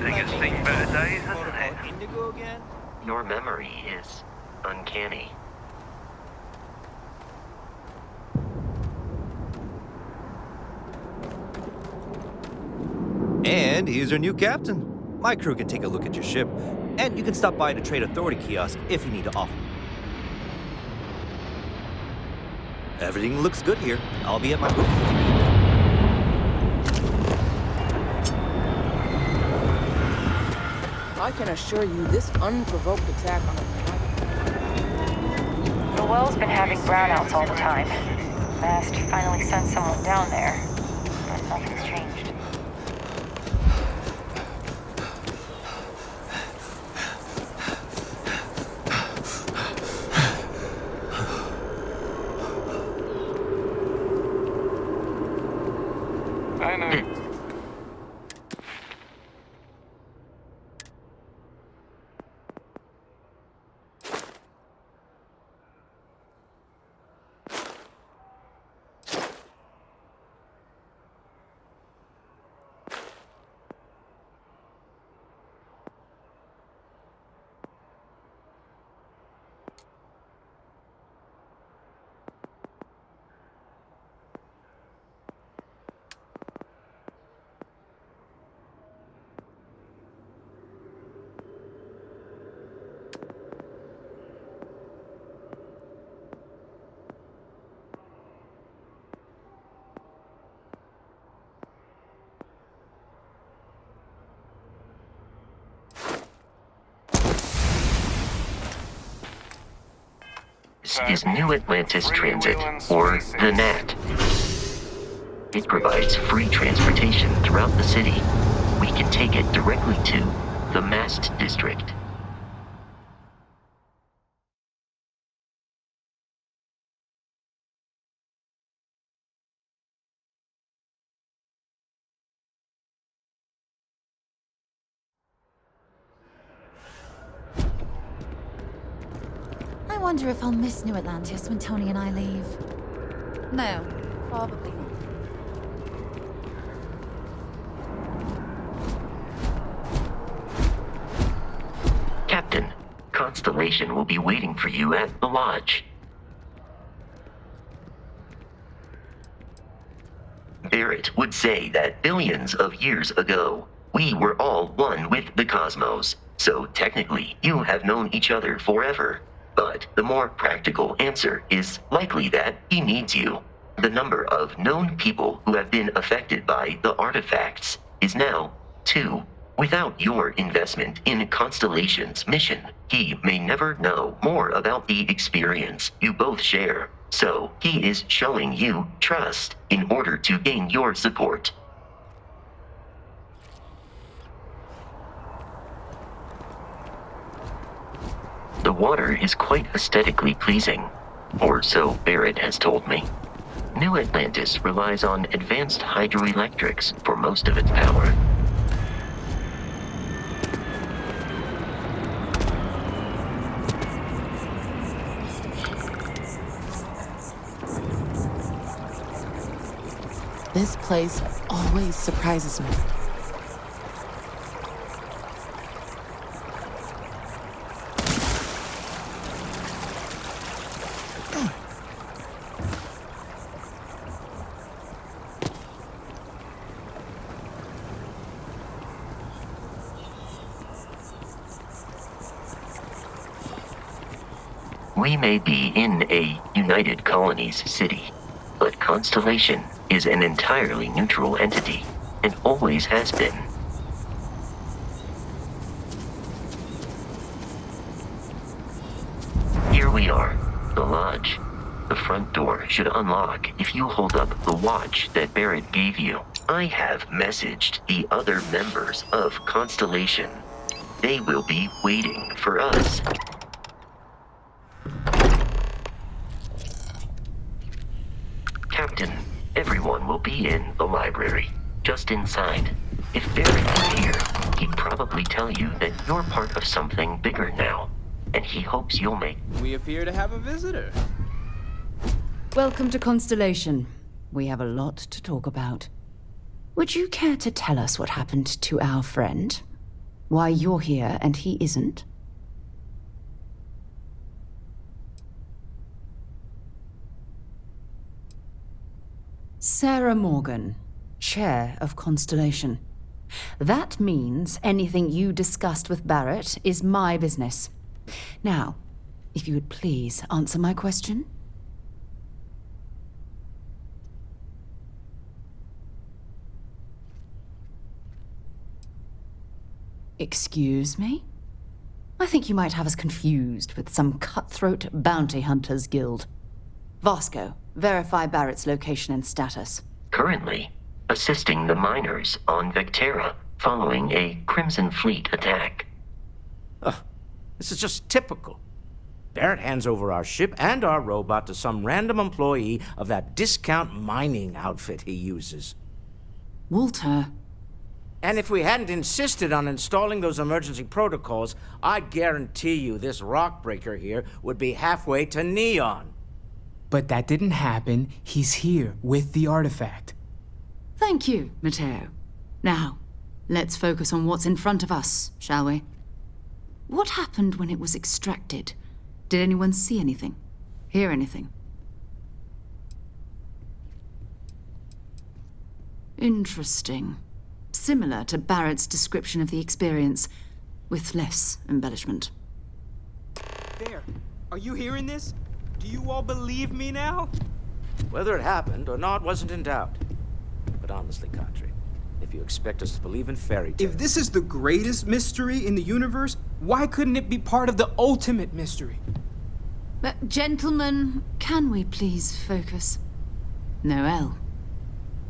think it's seen better days, hasn't it? Indigo again? Your memory is uncanny. And here's our new captain. My crew can take a look at your ship, and you can stop by the Trade Authority kiosk if you need to offer. Everything looks good here. I'll be at my booth. I can assure you this unprovoked attack on the The well's been having brownouts all the time. Mast finally sent someone down there, but nothing's changed. I know. This is New Atlantis Transit, or the NAT. It provides free transportation throughout the city. We can take it directly to the Mast District. I wonder if I'll miss New Atlantis when Tony and I leave. No, probably not. Captain, Constellation will be waiting for you at the lodge. Barrett would say that billions of years ago, we were all one with the cosmos, so technically you have known each other forever. But the more practical answer is likely that he needs you. The number of known people who have been affected by the artifacts is now 2. Without your investment in Constellation's mission, he may never know more about the experience you both share. So he is showing you trust in order to gain your support. The water is quite aesthetically pleasing, or so Barrett has told me. New Atlantis relies on advanced hydroelectrics for most of its power. This place always surprises me. We may be in a United Colonies city, but Constellation is an entirely neutral entity, and always has been. Here we are, the lodge. The front door should unlock if you hold up the watch that Barrett gave you. I have messaged the other members of Constellation. They will be waiting for us. Captain, everyone will be in the library, just inside. If Barrett were here, he'd probably tell you that you're part of something bigger now, and he hopes you'll make... We appear to have a visitor. Welcome to Constellation. We have a lot to talk about. Would you care to tell us what happened to our friend? Why you're here and he isn't? Sarah Morgan, Chair of Constellation. That means anything you discussed with Barrett is my business. Now, if you would please answer my question. Excuse me? I think you might have us confused with some cutthroat bounty hunters guild. Vasco, verify Barrett's location and status. Currently, assisting the miners on Vectera following a Crimson Fleet attack. This is just typical. Barrett hands over our ship and our robot to some random employee of that discount mining outfit he uses. Walter. And if we hadn't insisted on installing those emergency protocols, I guarantee you this rock breaker here would be halfway to Neon. But that didn't happen. He's here with the artifact. Thank you, Matteo. Now, let's focus on what's in front of us, shall we? What happened when it was extracted? Did anyone see anything? Hear anything? Interesting. Similar to Barrett's description of the experience, with less embellishment. There. Are you hearing this? Do you all believe me now? Whether it happened or not wasn't in doubt. But honestly, Kadri, if you expect us to believe in fairy tales... If this is the greatest mystery in the universe, why couldn't it be part of the ultimate mystery? But, gentlemen, can we please focus? Noelle,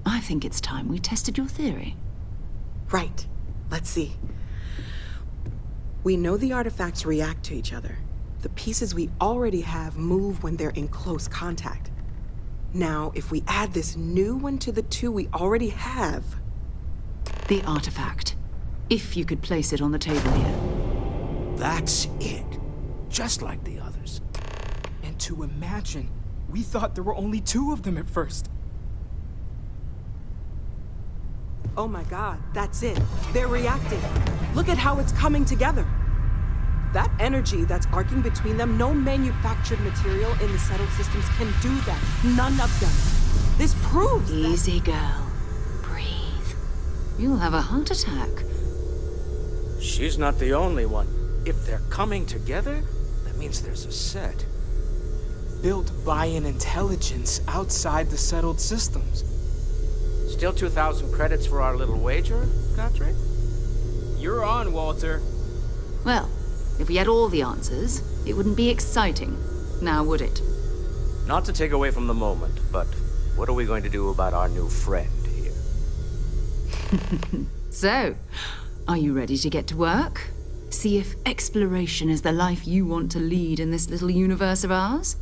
I think it's time we tested your theory. Right. Let's see. We know the artifacts react to each other. The pieces we already have move when they're in close contact. Now, if we add this new one to the two we already have... The artifact. If you could place it on the table here. That's it. Just like the others. And to imagine, we thought there were only 2 of them at first. Oh my god, that's it. They're reacting. Look at how it's coming together. That energy that's arcing between them, no manufactured material in the settled systems can do that. None of them. This proves Easy, girl. Breathe. You'll have a heart attack. She's not the only one. If they're coming together, that means there's a set. Built by an intelligence outside the settled systems. Still 2,000 credits for our little wager, Kadri? You're on, Walter. Well, if we had all the answers, it wouldn't be exciting, now would it? Not to take away from the moment, but what are we going to do about our new friend here? So, are you ready to get to work? See if exploration is the life you want to lead in this little universe of ours?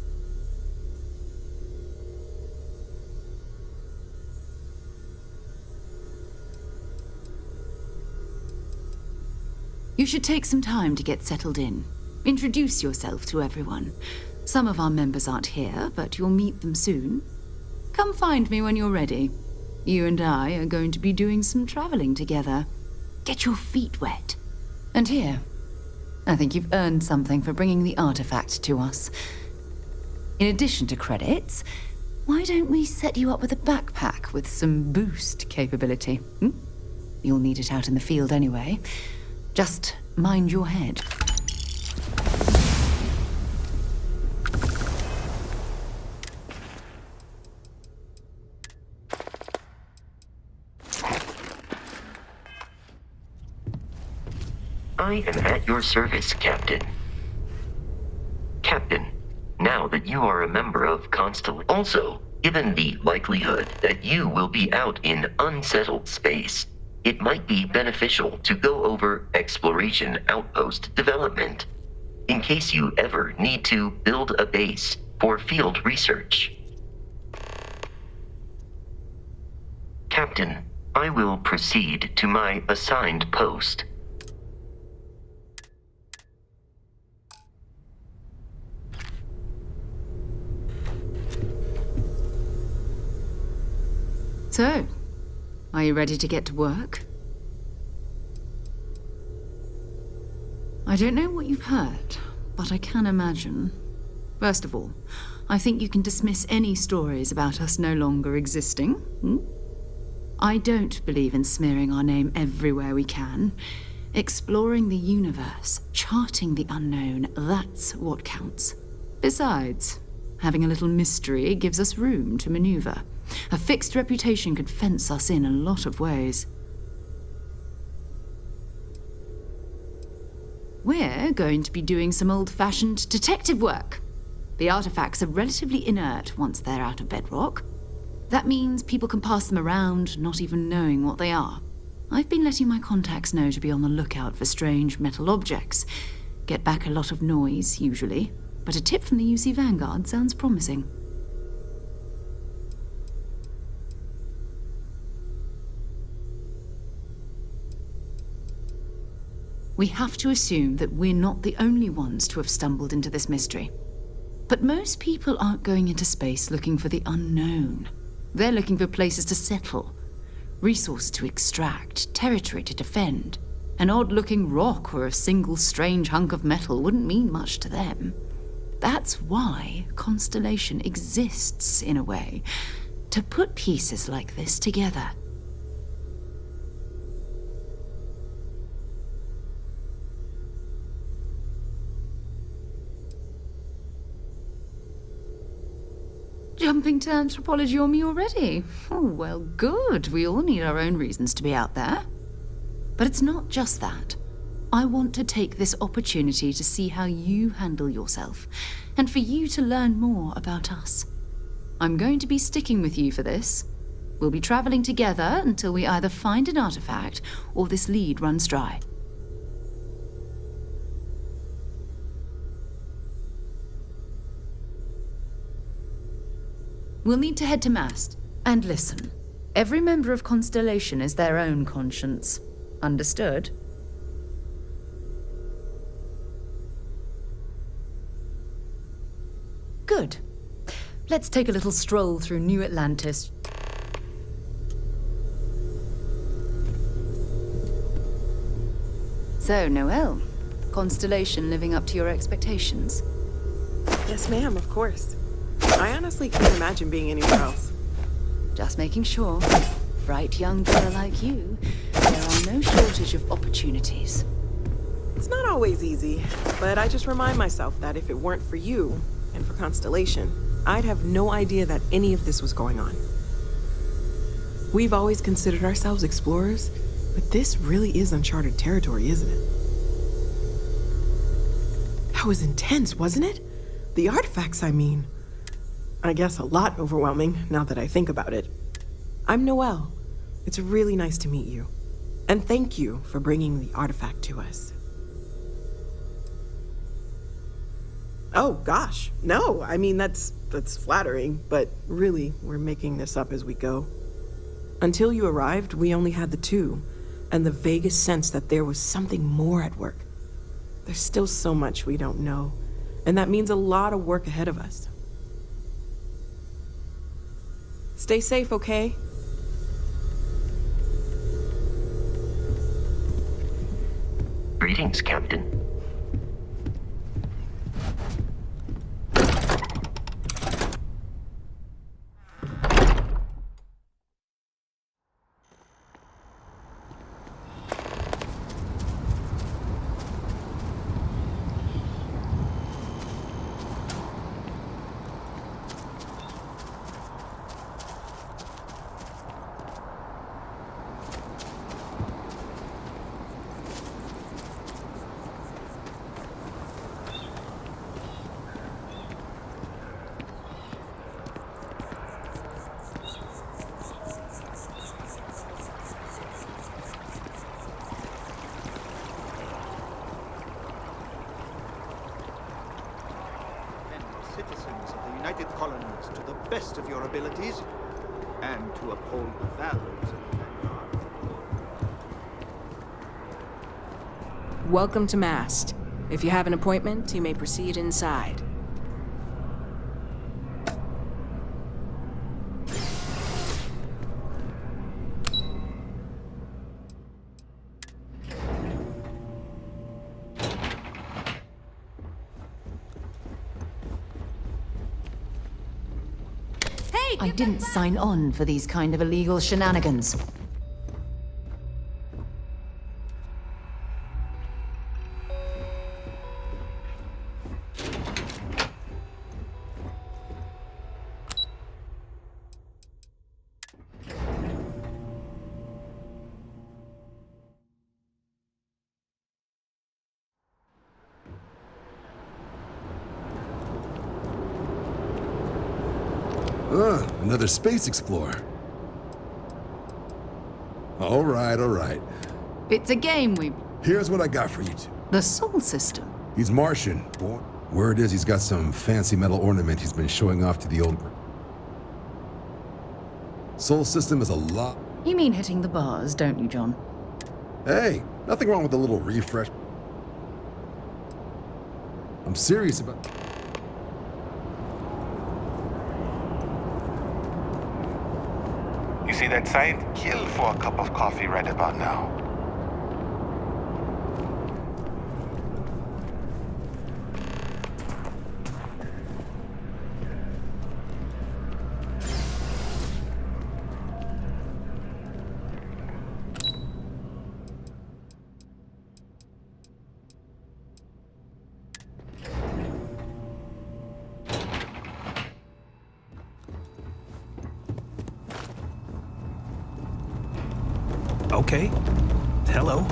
You should take some time to get settled in. Introduce yourself to everyone. Some of our members aren't here, but you'll meet them soon. Come find me when you're ready. You and I are going to be doing some traveling together. Get your feet wet. And here, I think you've earned something for bringing the artifact to us. In addition to credits, why don't we set you up with a backpack with some boost capability? You'll need it out in the field anyway. Just mind your head. I am at your service, Captain. Captain, now that you are a member of Constellation, also, given the likelihood that you will be out in unsettled space, it might be beneficial to go over exploration outpost development, in case you ever need to build a base for field research. Captain, I will proceed to my assigned post. So, are you ready to get to work? I don't know what you've heard, but I can imagine. First of all, I think you can dismiss any stories about us no longer existing. I don't believe in smearing our name everywhere we can. Exploring the universe, charting the unknown, that's what counts. Besides, having a little mystery gives us room to maneuver. A fixed reputation could fence us in a lot of ways. We're going to be doing some old-fashioned detective work. The artifacts are relatively inert once they're out of bedrock. That means people can pass them around, not even knowing what they are. I've been letting my contacts know to be on the lookout for strange metal objects. Get back a lot of noise, usually, but a tip from the UC Vanguard sounds promising. We have to assume that we're not the only ones to have stumbled into this mystery. But most people aren't going into space looking for the unknown. They're looking for places to settle, resources to extract, territory to defend. An odd-looking rock or a single strange hunk of metal wouldn't mean much to them. That's why Constellation exists, in a way, to put pieces like this together. Jumping to anthropology on me already? Oh, well, good. We all need our own reasons to be out there. But it's not just that. I want to take this opportunity to see how you handle yourself, and for you to learn more about us. I'm going to be sticking with you for this. We'll be traveling together until we either find an artifact or this lead runs dry. We'll need to head to Mast. And listen, every member of Constellation is their own conscience. Understood? Good. Let's take a little stroll through New Atlantis. So, Noelle, Constellation living up to your expectations? Yes, ma'am, of course. I honestly can't imagine being anywhere else. Just making sure. Bright young girl like you, there are no shortage of opportunities. It's not always easy, but I just remind myself that if it weren't for you, and for Constellation, I'd have no idea that any of this was going on. We've always considered ourselves explorers, but this really is uncharted territory, isn't it? That was intense, wasn't it? The artifacts, I mean. I guess a lot overwhelming, now that I think about it. I'm Noelle. It's really nice to meet you. And thank you for bringing the artifact to us. Oh, gosh. No, I mean, that's flattering, but really, we're making this up as we go. Until you arrived, we only had the two, and the vaguest sense that there was something more at work. There's still so much we don't know, and that means a lot of work ahead of us. Stay safe, okay? Greetings, Captain. Citizens of the United Colonies to the best of your abilities, and to uphold the values of the Vanguard. Welcome to Mast. If you have an appointment, you may proceed inside. I didn't sign on for these kind of illegal shenanigans. Another space explorer. All right. It's a game we... Here's what I got for you two. The Sol system. He's Martian. Word is he's got some fancy metal ornament he's been showing off to the old... Sol system is a lot... You mean hitting the bars, don't you, John? Hey, nothing wrong with a little refresh. I'm serious about... You see that sign? Kill for a cup of coffee right about now. Okay. Hello.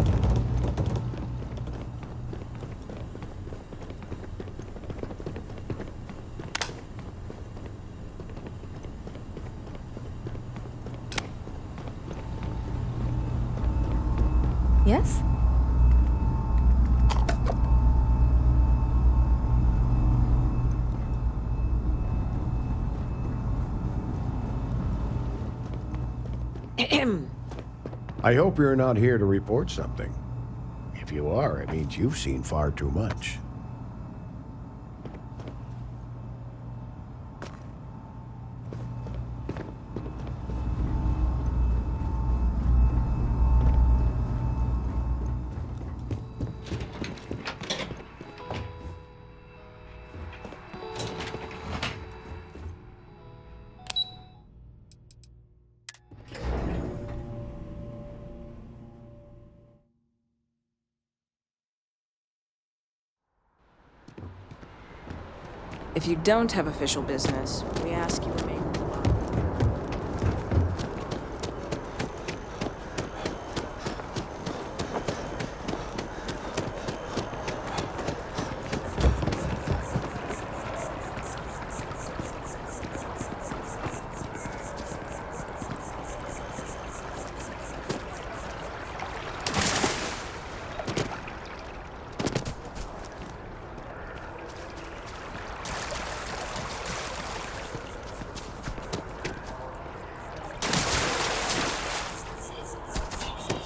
Yes? I hope you're not here to report something. If you are, it means you've seen far too much. If you don't have official business, we ask you remain.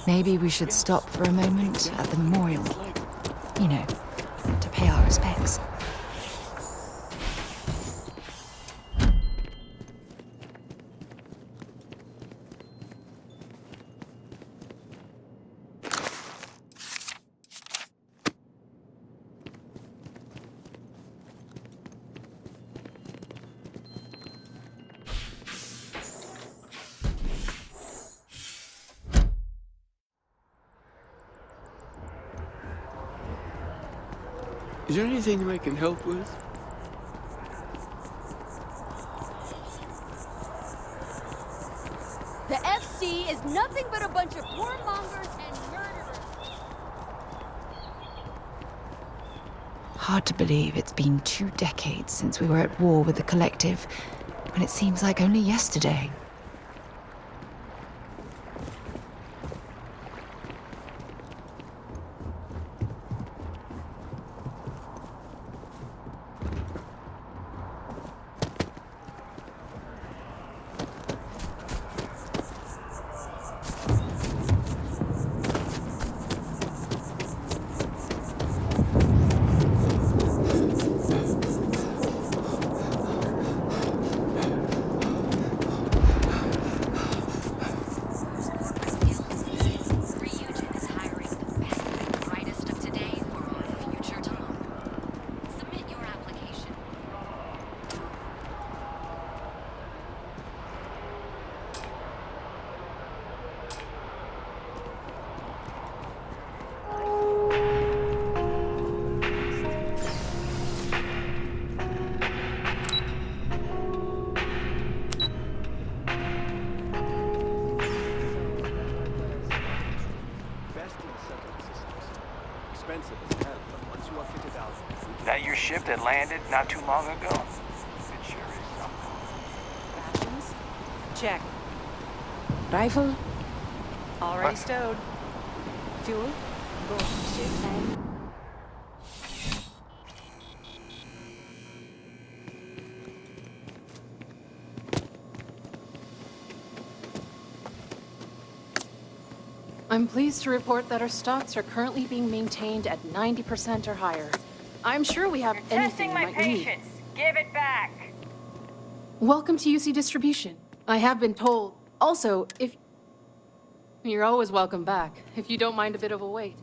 Maybe we should stop for a moment at the memorial. You know, to pay our respects. Is there anything I can help with? The FC is nothing but a bunch of warmongers and murderers. Hard to believe it's been 2 decades since we were at war with the Collective, when it seems like only yesterday. expensive as hell, but once you are fitted out... That your ship that landed not too long ago? It sure is something. Rations? Check. Rifle? Already stowed. Fuel? Go. Ship tank? I'm pleased to report that our stocks are currently being maintained at 90% or higher. I'm sure we have anything you might need. Give it back. Welcome to UC Distribution. I have been told. Also, if... You're always welcome back, if you don't mind a bit of a wait.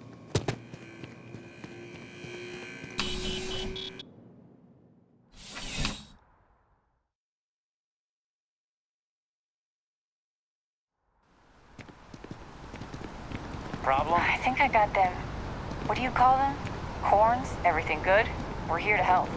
Problem? I think I got them. What do you call them? Corns? Everything good? We're here to help.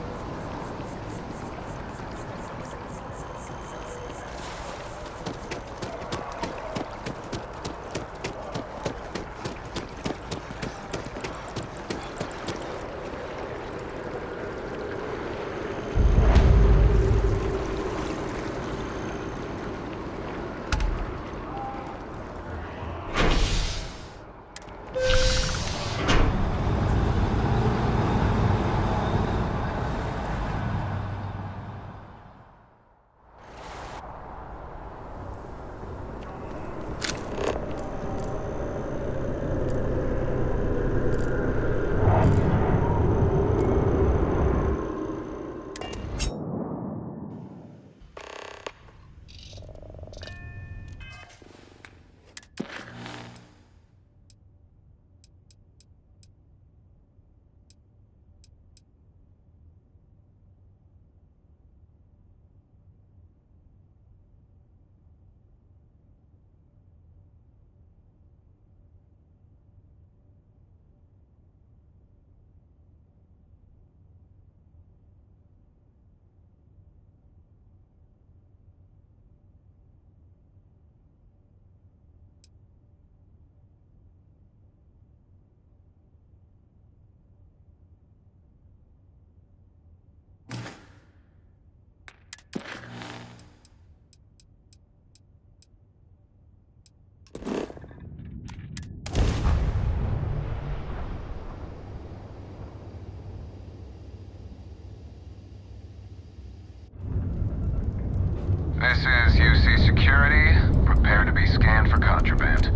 This is UC Security. Prepare to be scanned for contraband.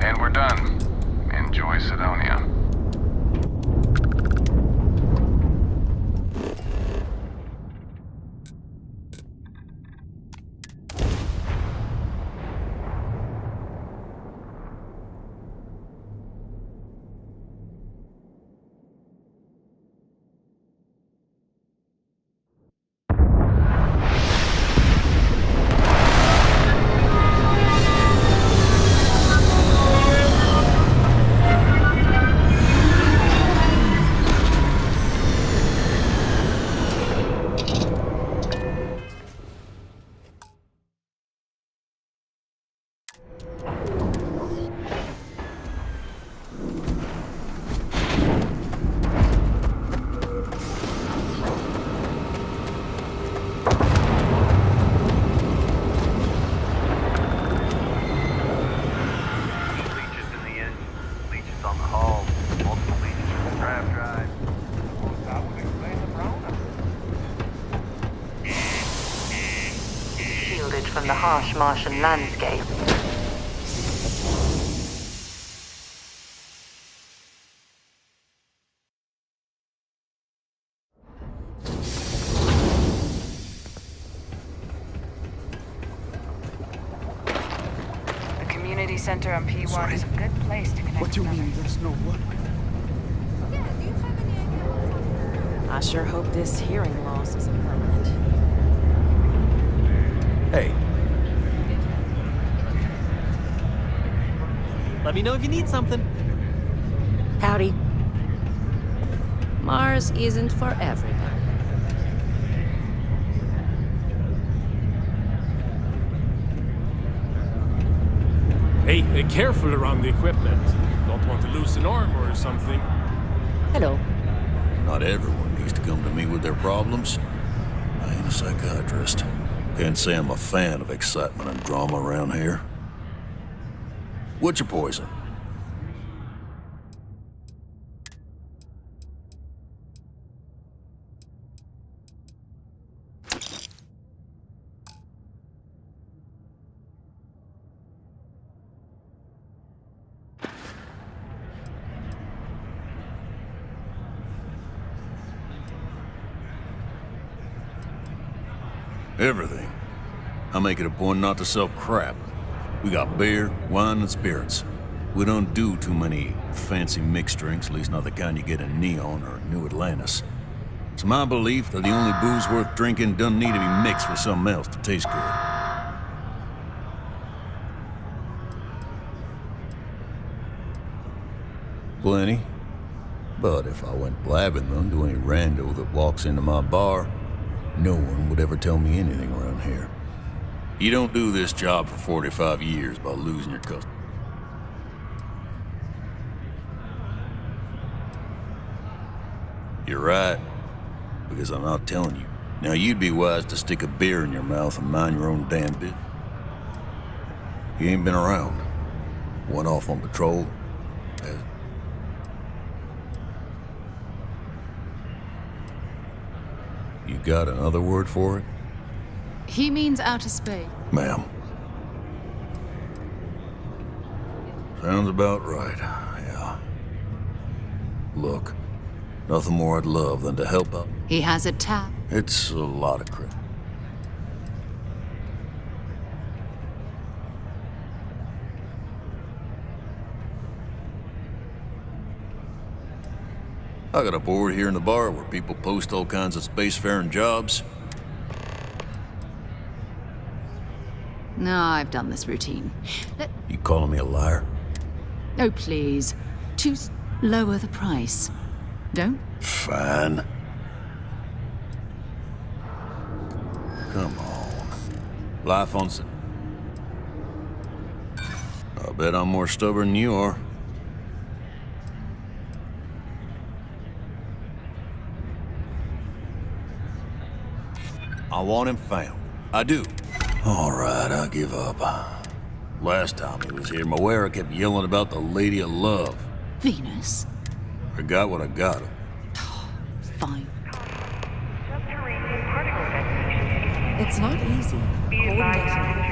And we're done. Enjoy Sidonia. From the harsh Martian landscape. The community center on P1 is a good place to connect. What do you mean there's no one? I sure hope this hearing loss isn't permanent. Hey. Let me know if you need something. Howdy. Mars isn't for everybody. Hey, careful around the equipment. Don't want to lose an arm or something. Hello. Not everyone needs to come to me with their problems. I ain't a psychiatrist. Can't say I'm a fan of excitement and drama around here. What's your poison? Everything. I make it a point not to sell crap. We got beer, wine, and spirits. We don't do too many fancy mixed drinks, at least not the kind you get in Neon or New Atlantis. It's my belief that the only booze worth drinking doesn't need to be mixed with something else to taste good. Plenty. But if I went blabbing them to any rando that walks into my bar, no one would ever tell me anything around here. You don't do this job for 45 years by losing your customers. You're right, because I'm not telling you. Now you'd be wise to stick a beer in your mouth and mind your own damn business. You ain't been around. Went off on patrol. You got another word for it? He means outer space. Ma'am. Sounds about right, yeah. Look, nothing more I'd love than to help out. He has a tap. It's a lot of credit. I got a board here in the bar where people post all kinds of spacefaring jobs. No, I've done this routine. You calling me a liar? Oh, please. Lower the price. Don't? Fine. Come on. Life on... I bet I'm more stubborn than you are. I want him found. I do. All right, I give up. Last time he was here, Moira kept yelling about the Lady of Love. Venus? I got what I got him. Fine. It's not easy. Coordination.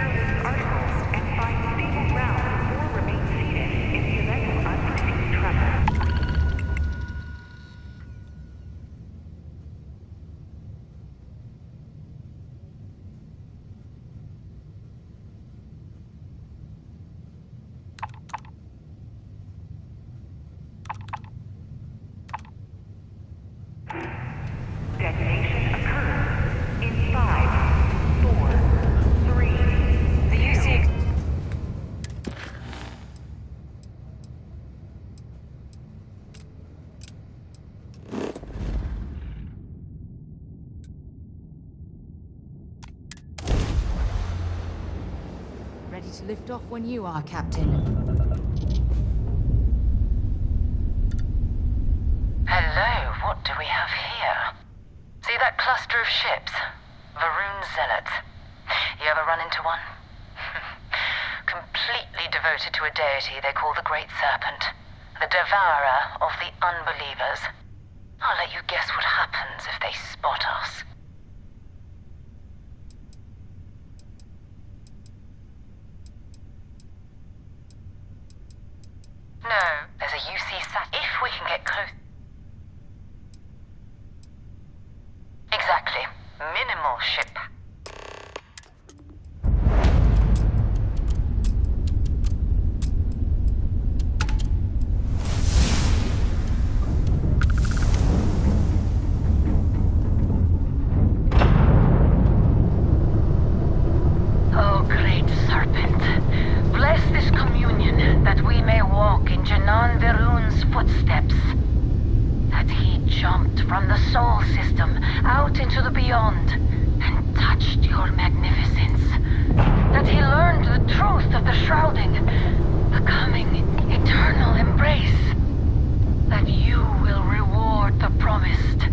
Detonation occurs in 5, 4, 3. The UC. Ready to lift off when you are, Captain. Hello, what do we have here? See that cluster of ships? Varun Zealots. You ever run into one? Completely devoted to a deity they call the Great Serpent. The devourer of the unbelievers. I'll let you guess what happens if they spot us. No, there's a UC sat. If we can get close. Exactly. Minimal ship. Oh, great serpent, bless this communion that we may walk in Janan Varun's footsteps. That he jumped from the soul system out into the beyond and touched your magnificence. That he learned the truth of the shrouding a coming eternal embrace, that you will reward the promised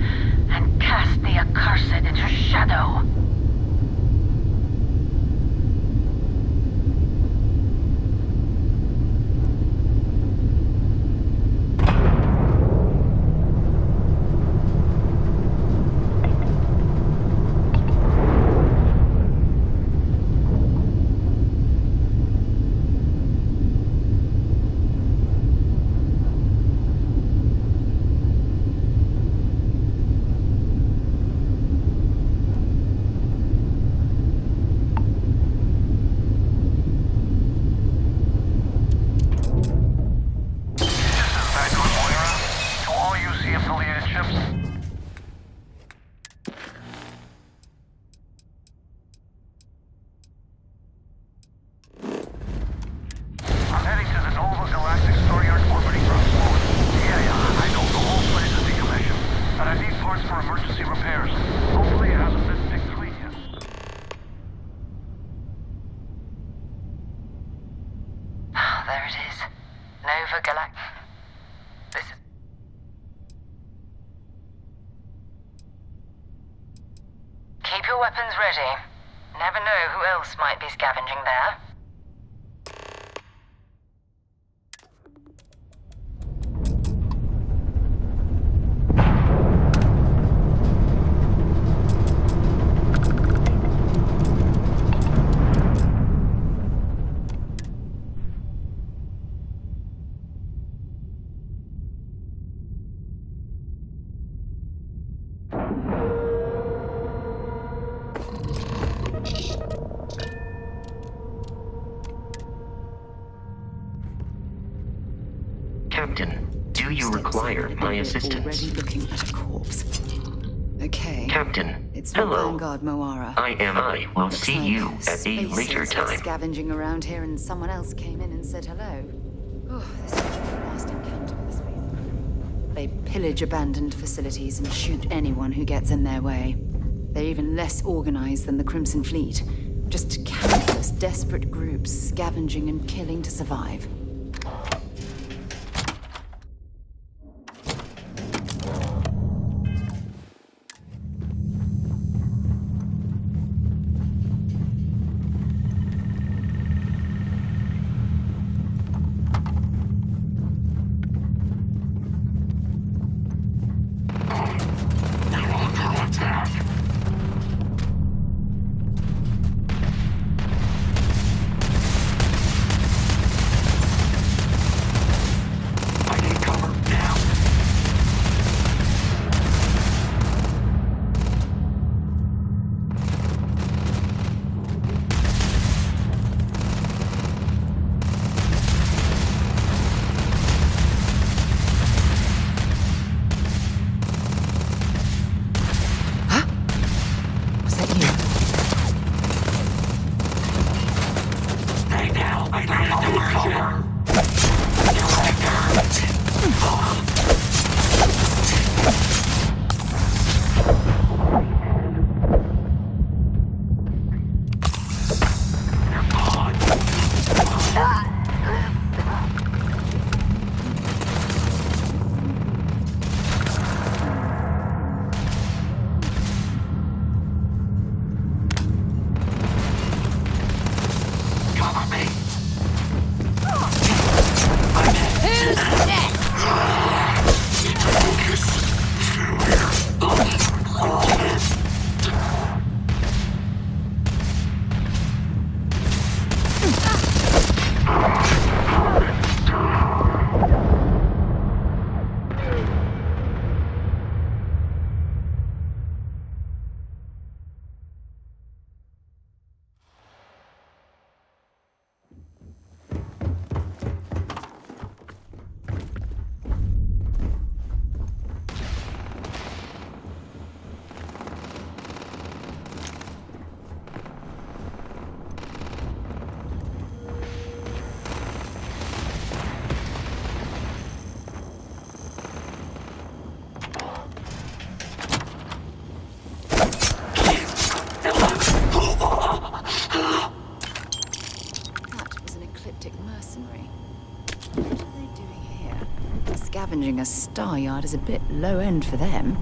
and cast the accursed into shadow. Keep your weapons ready. Never know who else might be scavenging there. Captain, do you require my assistance? Already looking at a corpse. Okay. Captain, It's hello. Vanguard Moara. I will Looks see like you at a spacers later were time. Scavenging around here, and someone else came in and said hello. Oh, this is the last encounter with the space. They pillage abandoned facilities and shoot anyone who gets in their way. They're even less organized than the Crimson Fleet. Just countless desperate groups scavenging and killing to survive. mercenary. What are they doing here? Scavenging a star yard is a bit low end for them.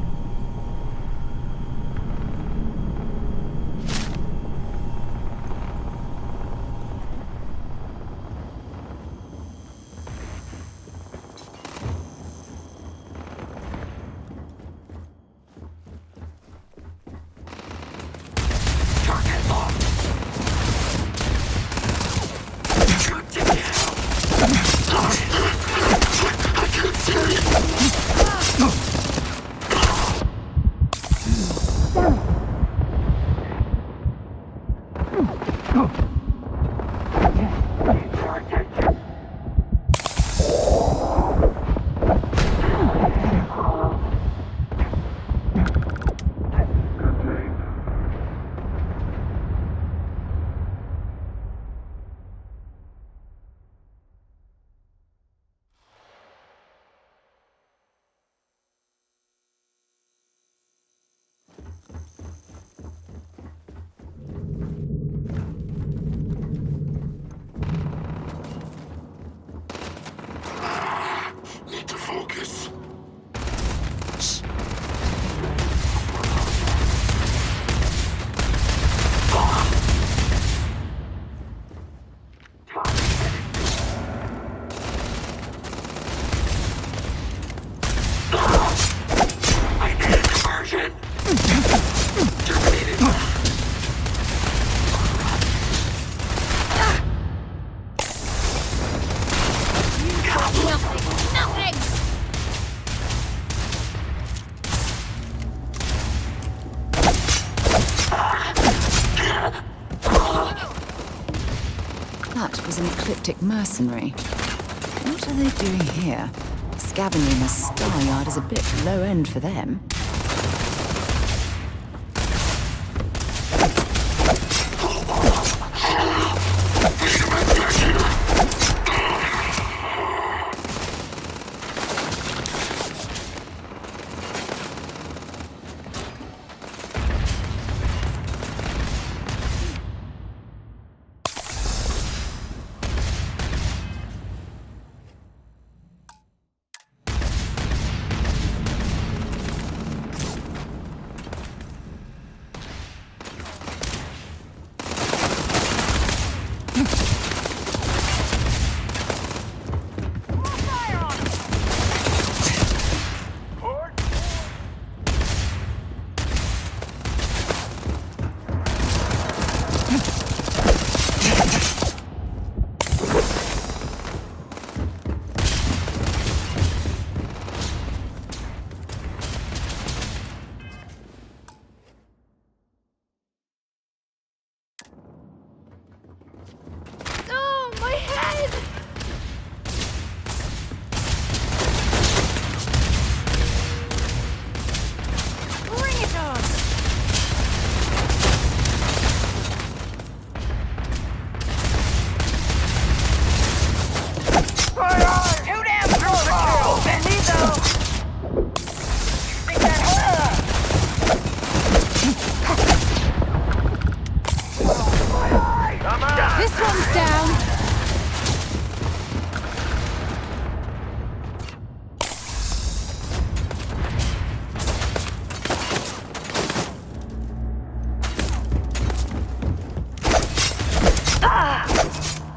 That was an ecliptic mercenary. What are they doing here? Scavenging a star yard is a bit low end for them.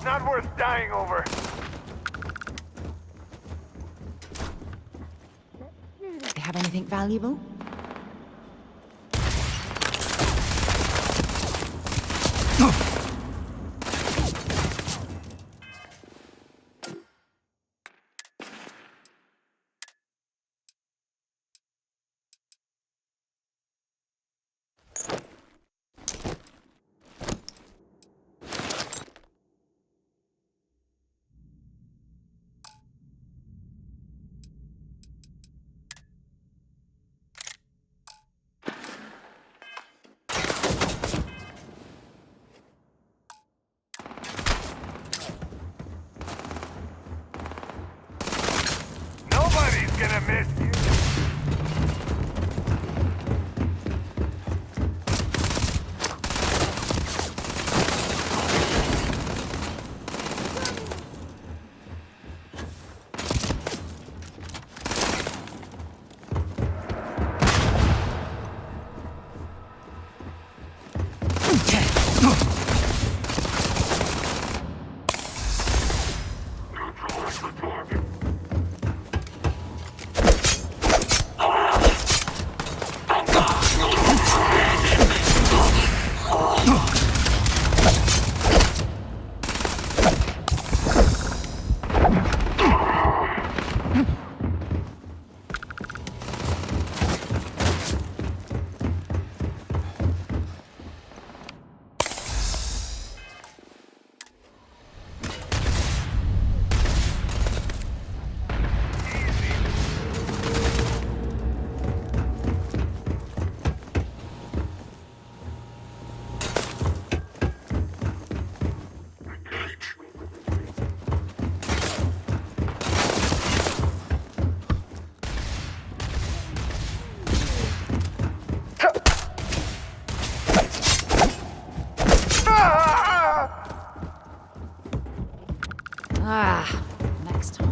Not worth dying over. They have anything valuable? Gonna miss you. Ah, next time.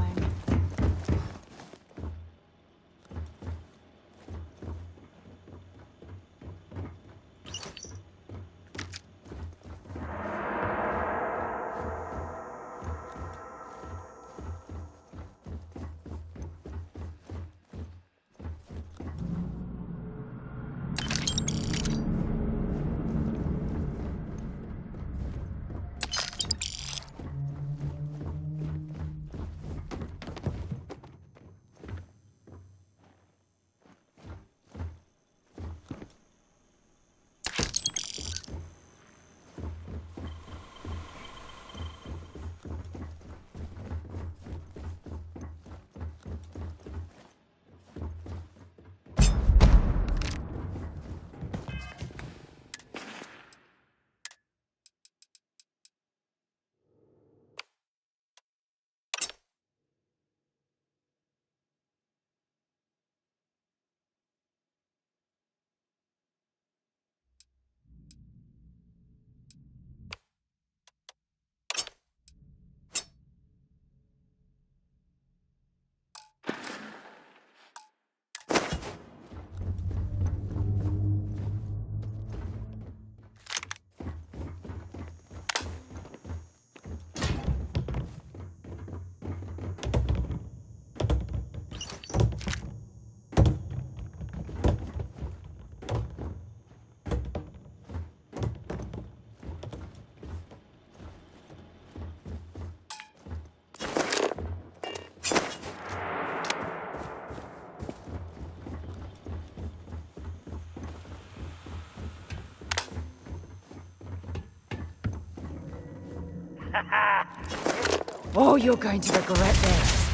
Oh, you're going to regret this.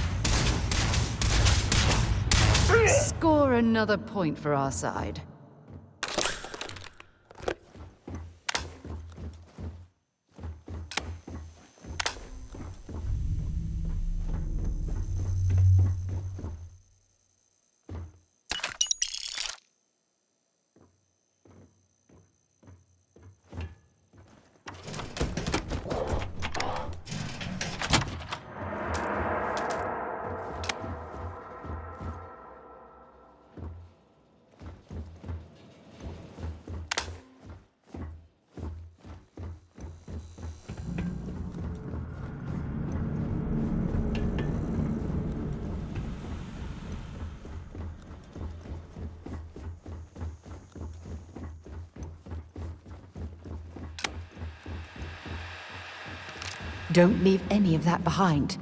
Score another point for our side. Don't leave any of that behind.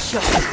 shot.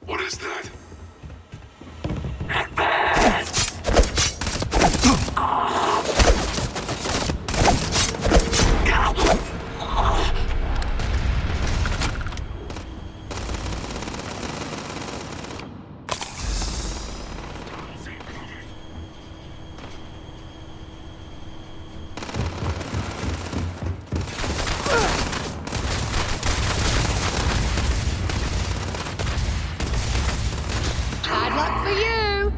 What is that? Bad luck for you!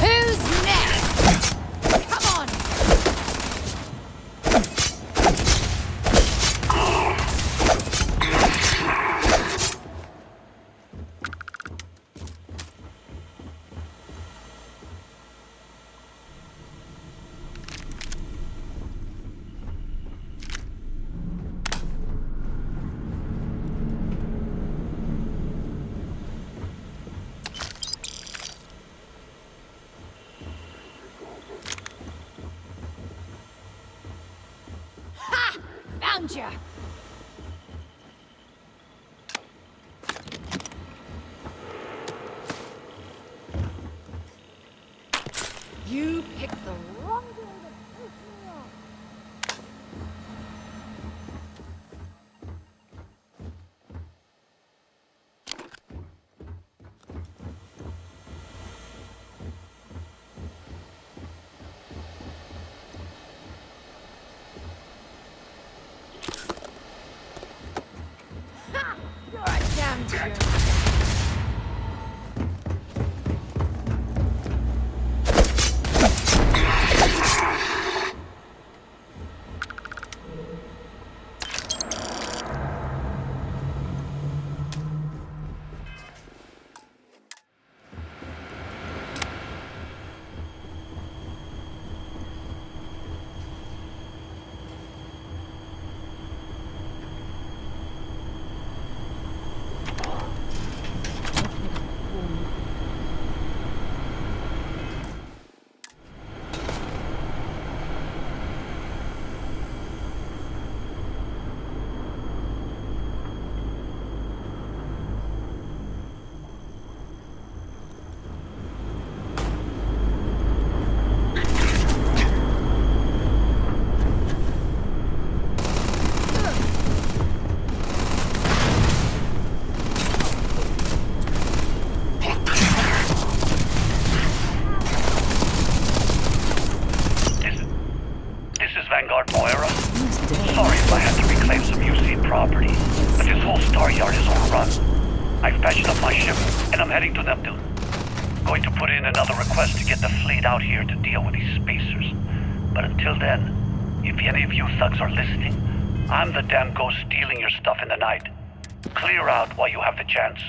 Who's next? Come on! Ha! Found ya! You picked the wrong day to piss me off. Ha! You're a damn jerk. Vanguard Moira. Sorry if I had to reclaim some UC property, but this whole star yard is overrun. I've patched up my ship, and I'm heading to Neptune. Going to put in another request to get the fleet out here to deal with these spacers. But until then, if any of you thugs are listening, I'm the damn ghost stealing your stuff in the night. Clear out while you have the chance.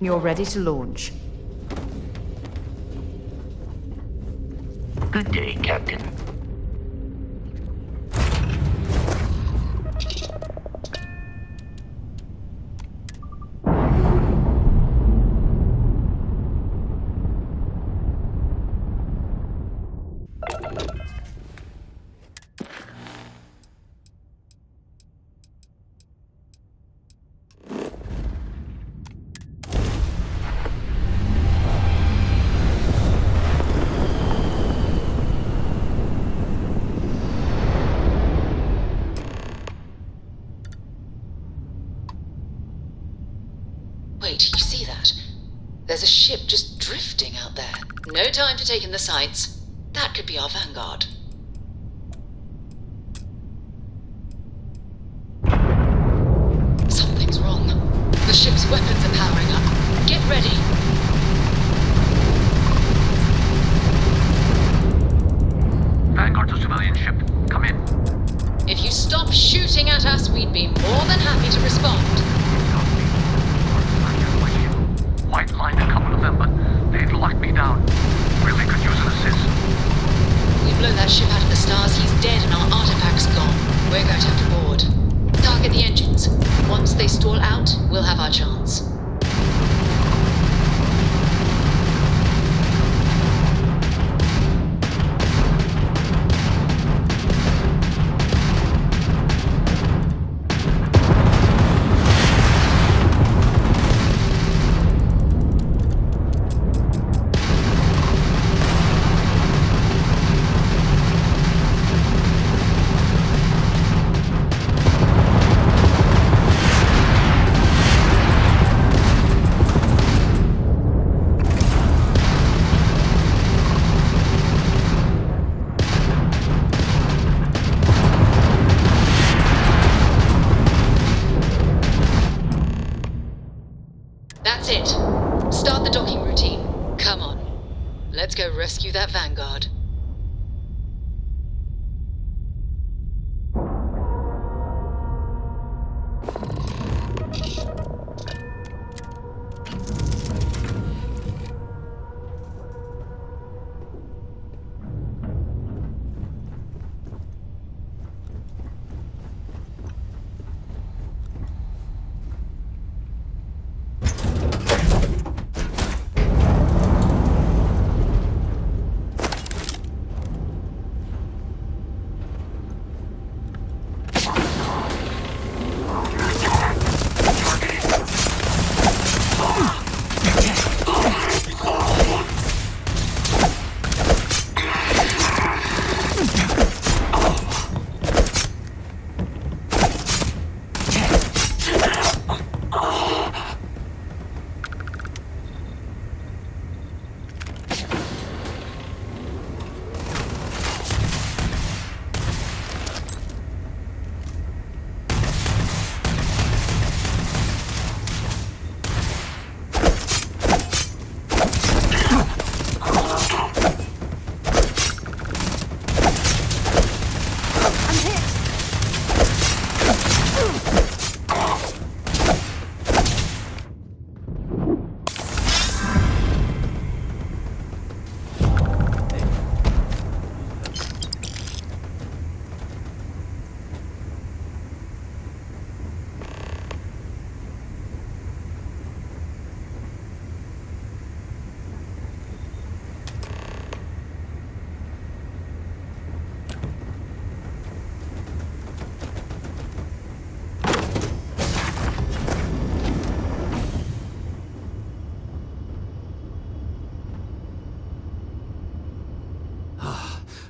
You're ready to launch. Good day, Captain. Wait, you see that? There's a ship just drifting out there. No time to take in the sights. That could be our vanguard. Something's wrong. The ship's weapons are powering up. Get ready. Vanguard's a civilian ship. Come in. If you stop shooting at us, we'd be more than happy to respond. My ship. white-lined a couple of them, but they've locked me down. Really could use an assist. We blow that ship out of the stars, he's dead and our artifact's gone. We're going to have to board. Target the engines. Once they stall out, we'll have our chance. That's it. Start the docking routine. Come on. Let's go rescue that Vanguard.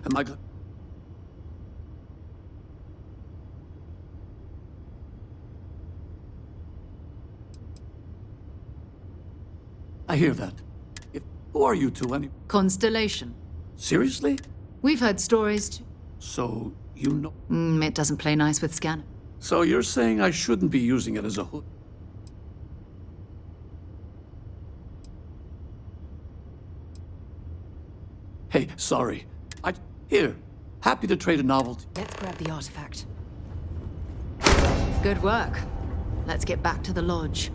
Am I I hear that. Who are you two, any? Constellation. Seriously? We've heard stories too. So, you know... It doesn't play nice with Scanner. So you're saying I shouldn't be using it as a hood? Hey, sorry. Here. Happy to trade a novelty. Let's grab the artifact. Good work. Let's get back to the lodge.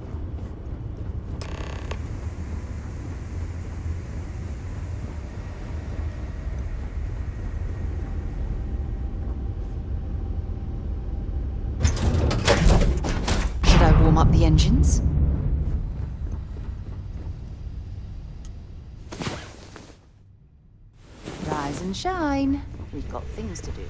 Should I warm up the engines? Rise and shine. We've got things to do.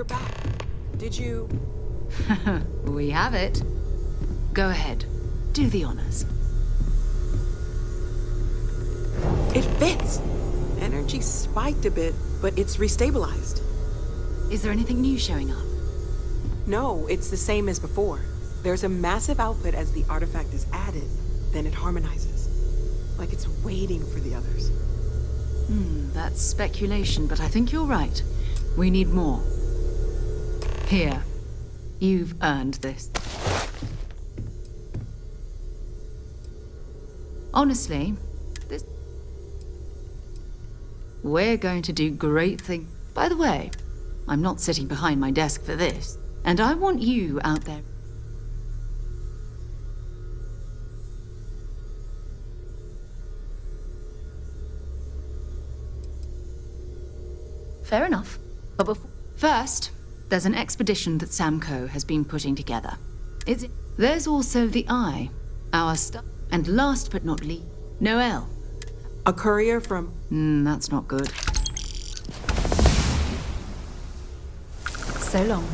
you're back. Did you... We have it. Go ahead. Do the honors. It fits! Energy spiked a bit, but it's restabilized. Is there anything new showing up? No, it's the same as before. There's a massive output as the artifact is added, then it harmonizes. Like it's waiting for the others. That's speculation, but I think you're right. We need more. Here. You've earned this. Honestly, we're going to do great things. By the way, I'm not sitting behind my desk for this, and I want you out there. Fair enough. But first, there's an expedition that Samco has been putting together. There's also the Eye, our stuff. And last but not least, Noel. A courier from... That's not good. So long.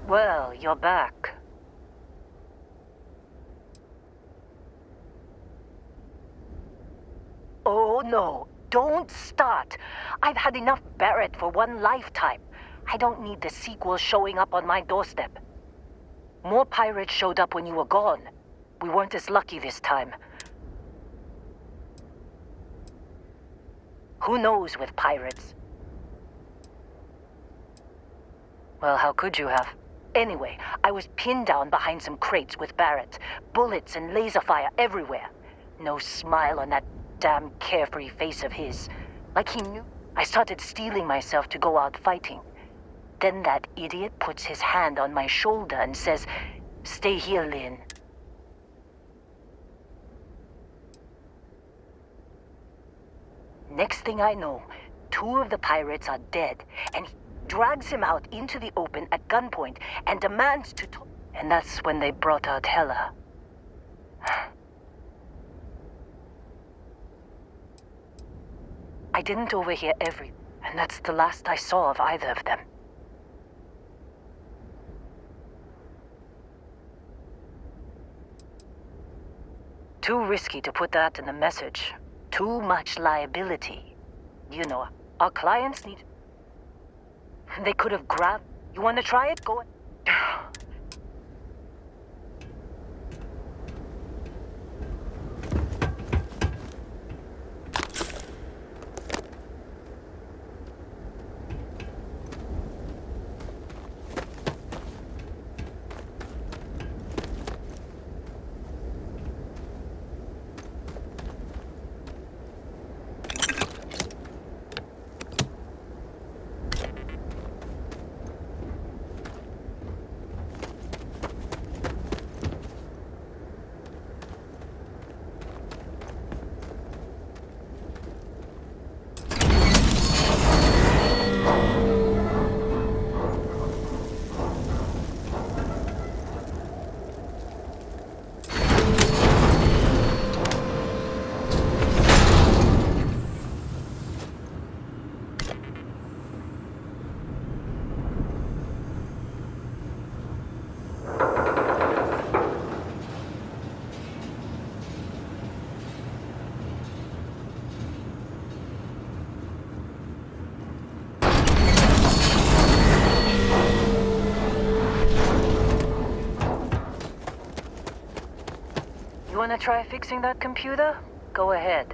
Well, you're back. Oh no, don't start. I've had enough Barrett for one lifetime. I don't need the sequel showing up on my doorstep. More pirates showed up when you were gone. We weren't as lucky this time. Who knows with pirates? Well, how could you have? Anyway, I was pinned down behind some crates with Barrett. Bullets and laser fire everywhere. No smile on that damn carefree face of his. Like he knew. I started steeling myself to go out fighting. Then that idiot puts his hand on my shoulder and says, "Stay here, Lynn." Next thing I know, 2 of the pirates are dead, and he drags him out into the open at gunpoint and demands to talk. And that's when they brought out Hela. I didn't overhear and that's the last I saw of either of them. Too risky to put that in the message. Too much liability. You know, our clients need... They could have grabbed... You want to try it? Go... Wanna try fixing that computer? Go ahead.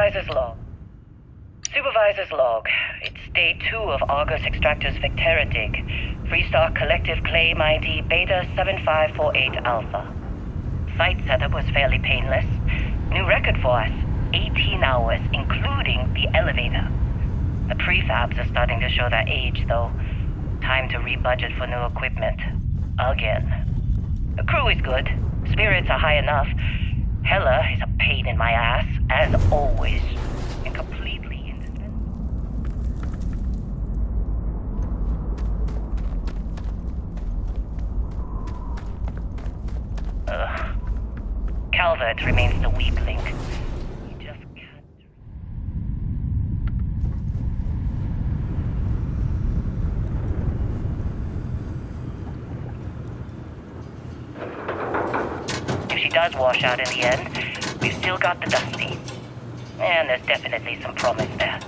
Supervisor's log. Supervisor's log. It's day 2 of Argus Extractor's Vectera dig. Freestar Collective Claim ID Beta 7548 Alpha. Site setup was fairly painless. New record for us. 18 hours, including the elevator. The prefabs are starting to show their age, though. Time to rebudget for new equipment. Again. The crew is good. Spirits are high enough. Hella is a pain in my ass, as always. And completely indispensable. Calvert remains the weak link. You just can't. If she does wash out in the end, we've still got the Dusty. And there's definitely some promise there.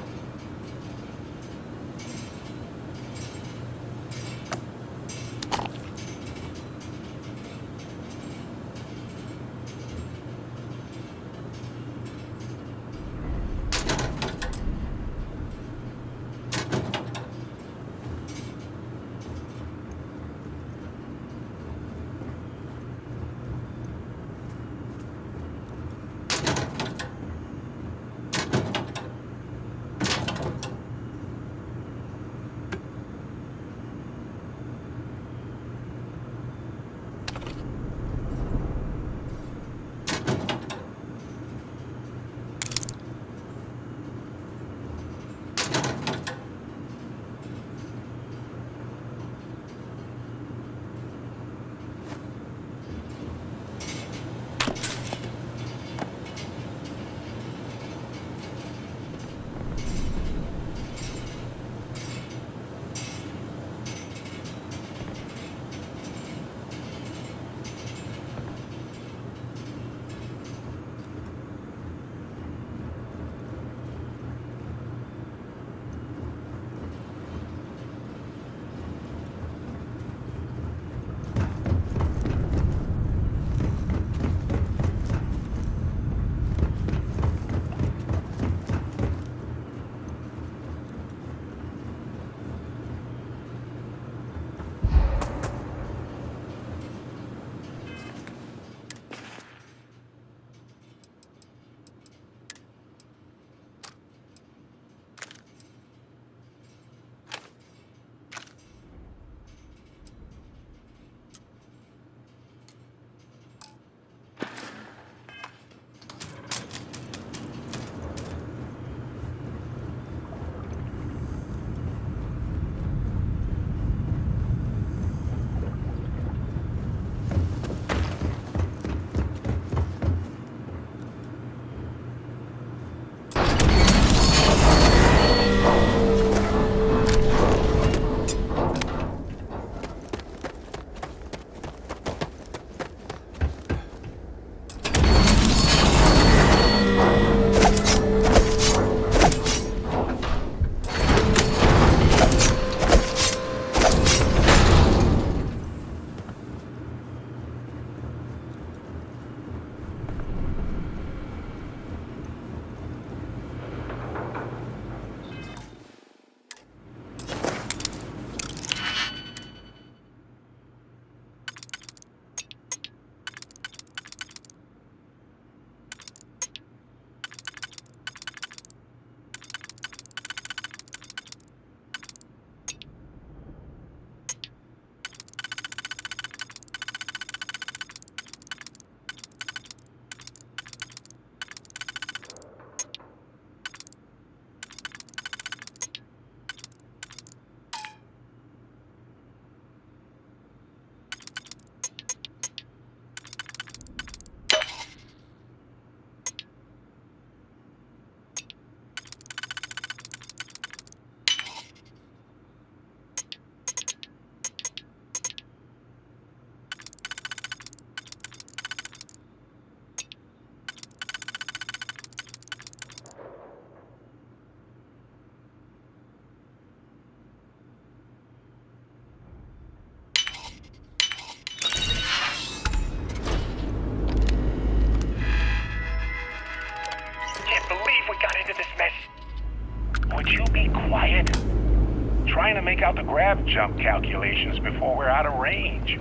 to make out the grab jump calculations before we're out of range.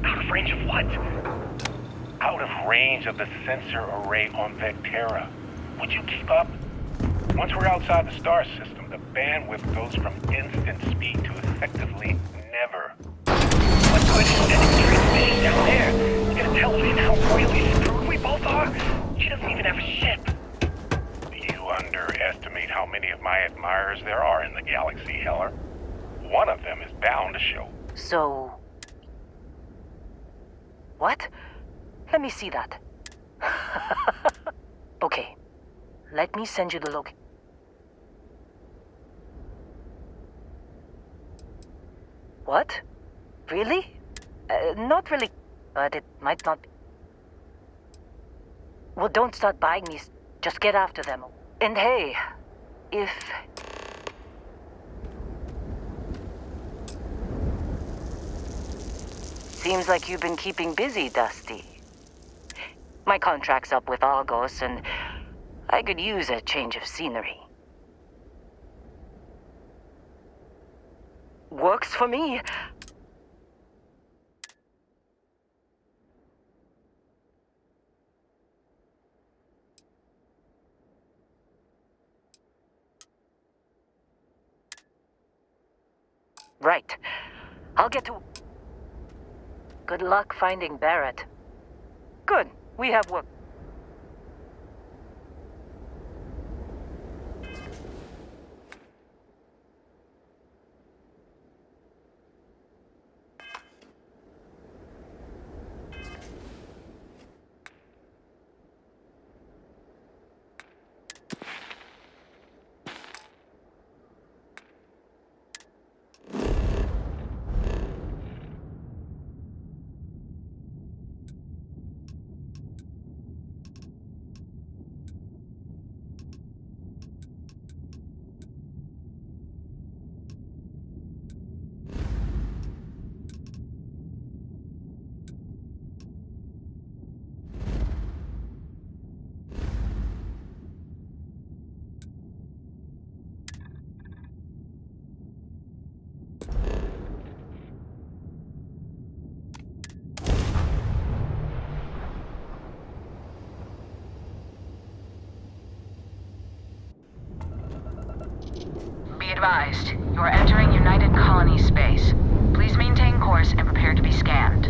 Out of range of what? Out of range of the sensor array on Vectera. Would you keep up? Once we're outside the star system, the bandwidth goes from instant speed to effectively never. What's good is sending transmission down there? You gonna tell Lynn how royally screwed we both are? She doesn't even have a ship. You underestimate how many of my admirers there are in the galaxy, Heller. One of them is bound to show. So... What? Let me see that. Okay. Let me send you the location. What? Really? Not really, but it might not be. Well, don't start buying these. Just get after them. And hey, if... Seems like you've been keeping busy, Dusty. My contract's up with Argos, and I could use a change of scenery. Works for me. Right. I'll get to... Good luck finding Barrett. Good. We have work. Be advised, you are entering United Colony space. Please maintain course and prepare to be scanned.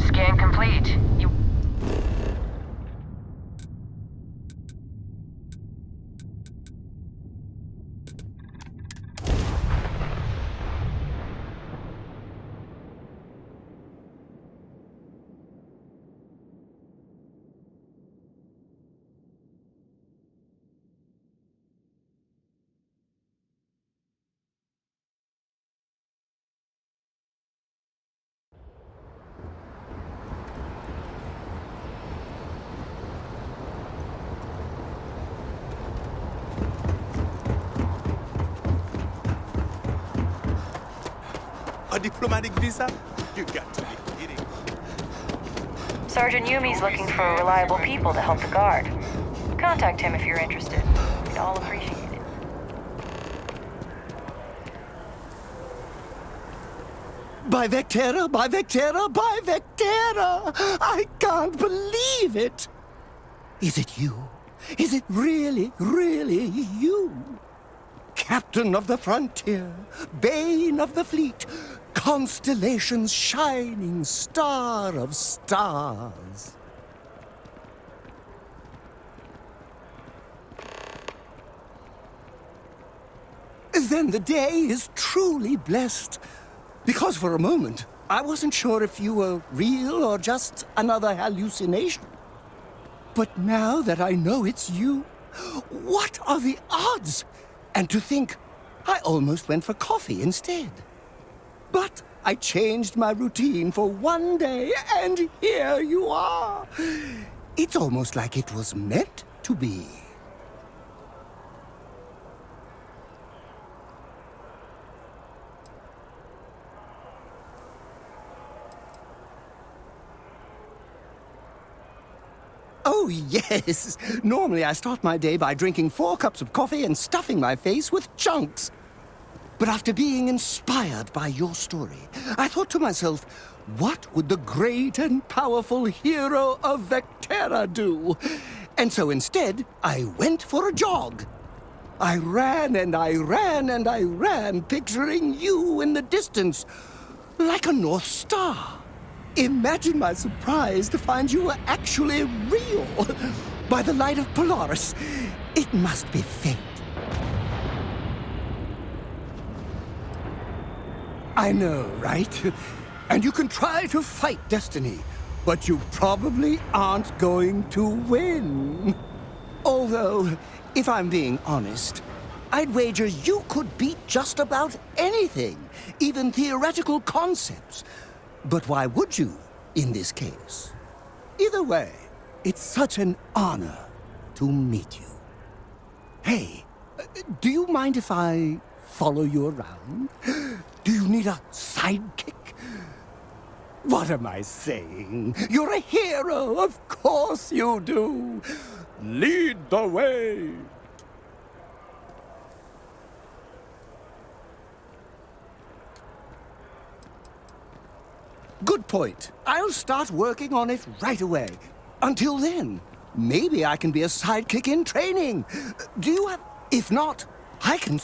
Scan complete. You... A diplomatic visa? You got to be kidding. Sergeant Yumi's looking for reliable people to help the guard. Contact him if you're interested. We'd all appreciate it. By Vectera, by Vectera, by Vectera! I can't believe it! Is it you? Is it really, really you? Captain of the frontier, bane of the fleet, constellation's shining star of stars. Then the day is truly blessed. Because for a moment, I wasn't sure if you were real or just another hallucination. But now that I know it's you, what are the odds? And to think, I almost went for coffee instead. But I changed my routine for one day, and here you are. It's almost like it was meant to be. Oh, yes. Normally I start my day by drinking 4 cups of coffee and stuffing my face with chunks. But after being inspired by your story, I thought to myself, what would the great and powerful hero of Vectera do? And so instead, I went for a jog. I ran and I ran and I ran, picturing you in the distance, like a North Star. Imagine my surprise to find you were actually real. By the light of Polaris, it must be fate. I know, right? And you can try to fight destiny, but you probably aren't going to win. Although, if I'm being honest, I'd wager you could beat just about anything, even theoretical concepts. But why would you, in this case? Either way, it's such an honor to meet you. Hey, do you mind if I follow you around? Do you need a sidekick? What am I saying? You're a hero, of course you do. Lead the way. Good point. I'll start working on it right away. Until then, maybe I can be a sidekick in training. Do you have... If not, I can...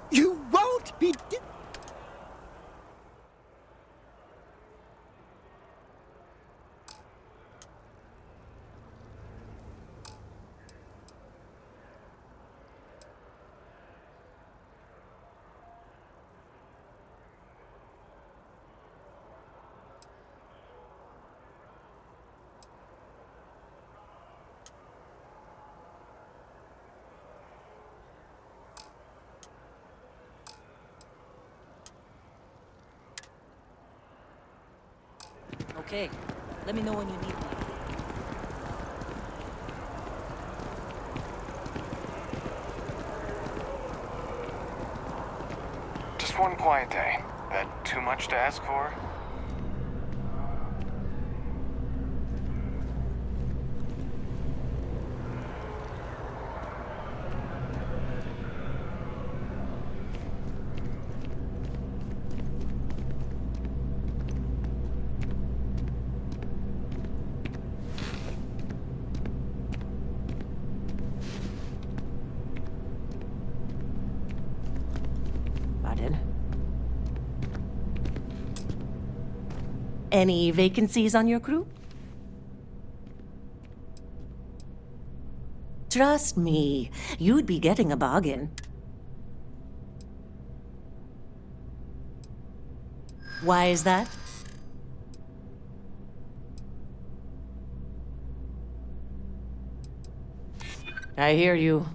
You won't be... Okay, let me know when you need me. Just one quiet day. That too much to ask for? Pardon? Any vacancies on your crew? Trust me, you'd be getting a bargain. Why is that? I hear you.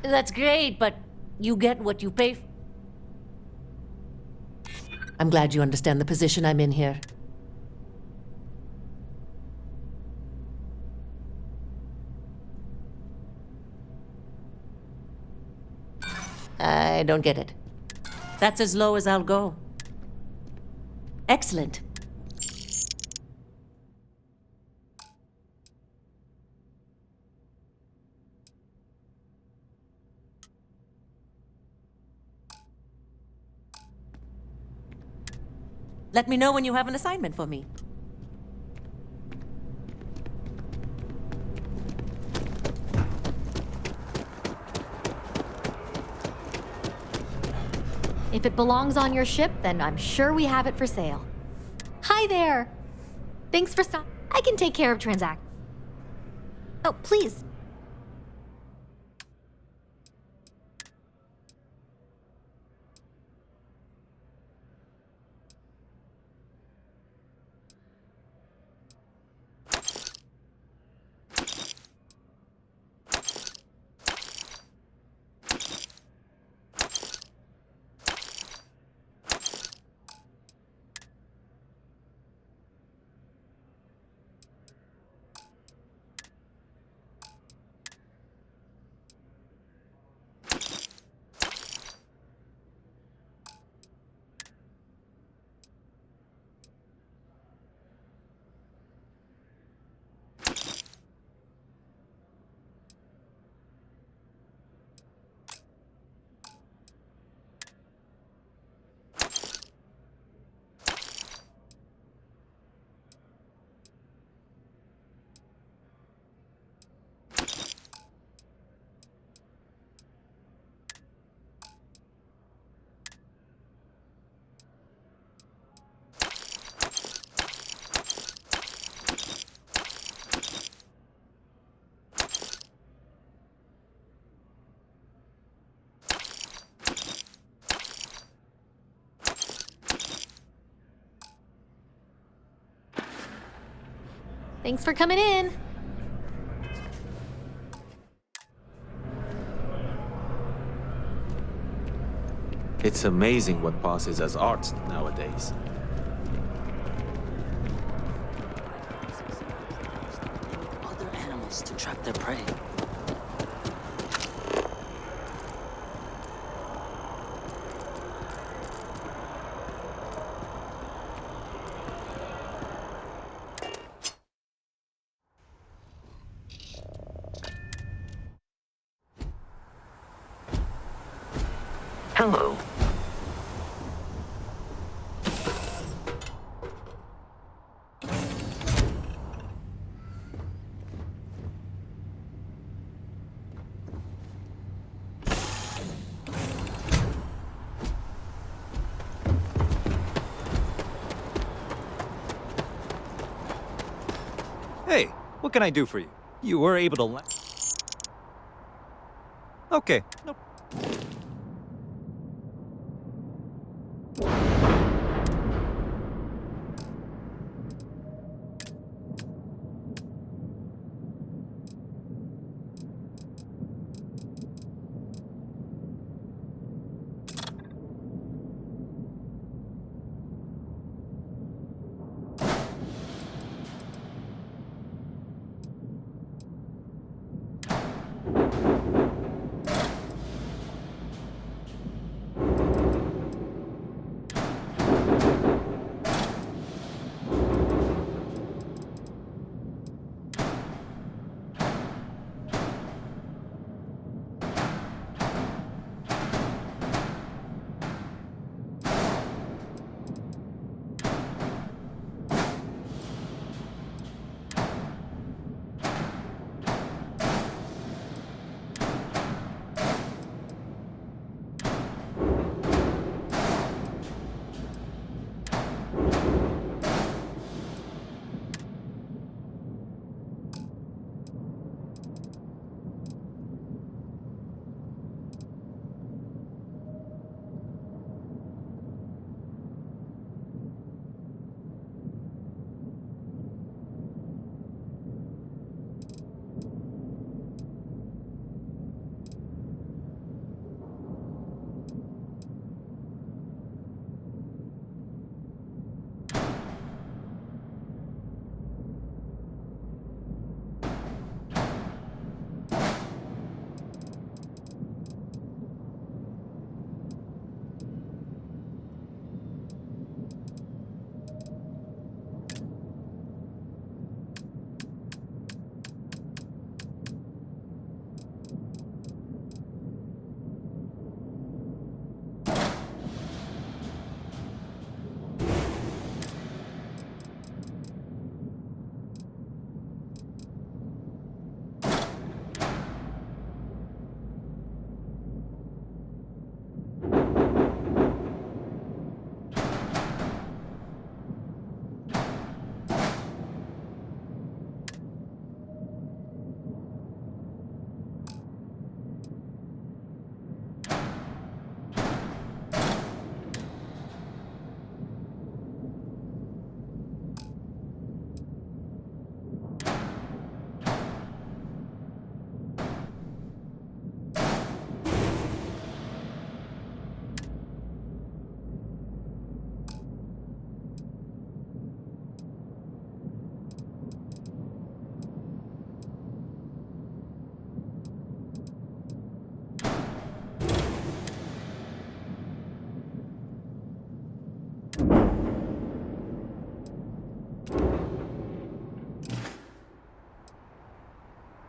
That's great, but you get what you pay for. I'm glad you understand the position I'm in here. I don't get it. That's as low as I'll go. Excellent. Let me know when you have an assignment for me. If it belongs on your ship, then I'm sure we have it for sale. Hi there! Thanks for stopping. I can take care of transactions. Oh, please. Thanks for coming in. It's amazing what passes as art nowadays. Other animals to trap their prey. Hello. Hey, what can I do for you? You were able to Okay, no.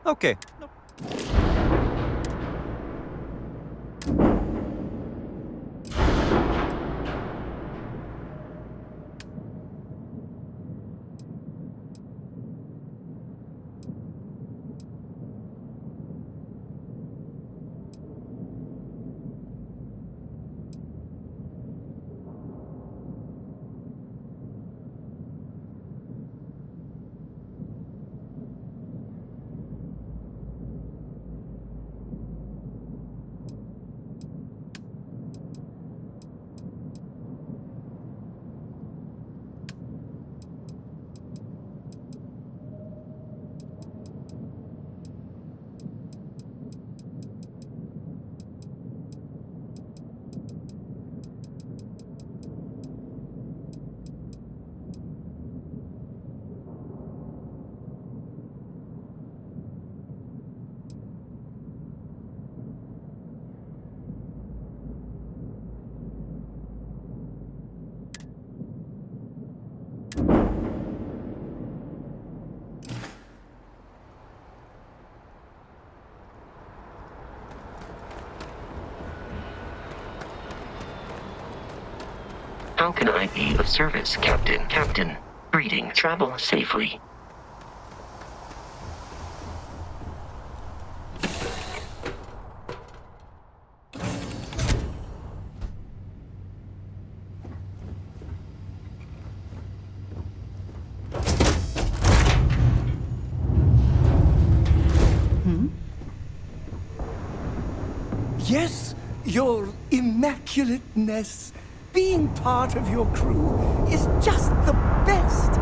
Okay. No. How can I be of service, Captain? Captain, greeting. Travel safely. Yes, your immaculateness, being part of your crew, is just the best.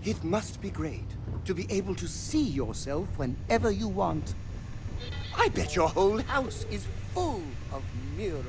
It must be great to be able to see yourself whenever you want. I bet your whole house is full of mirrors.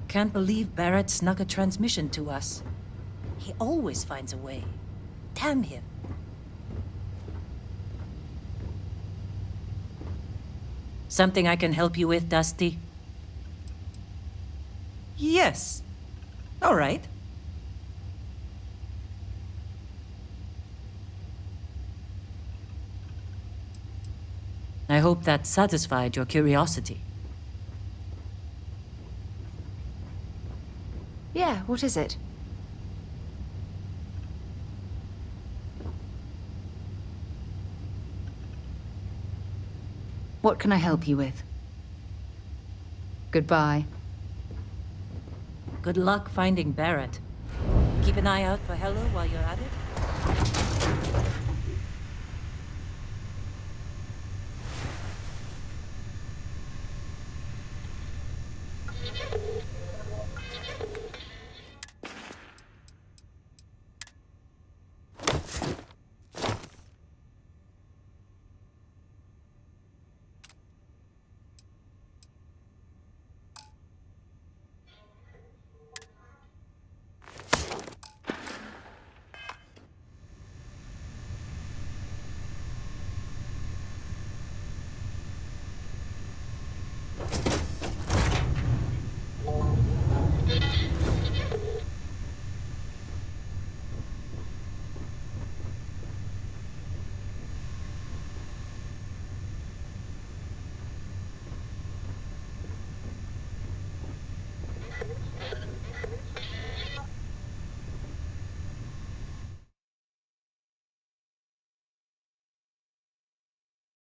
Can't believe Barrett snuck a transmission to us. He always finds a way. Damn him. Something I can help you with, Dusty? Yes. All right. I hope that satisfied your curiosity. Yeah, what is it? What can I help you with? Goodbye. Good luck finding Barrett. Keep an eye out for Hello while you're at it.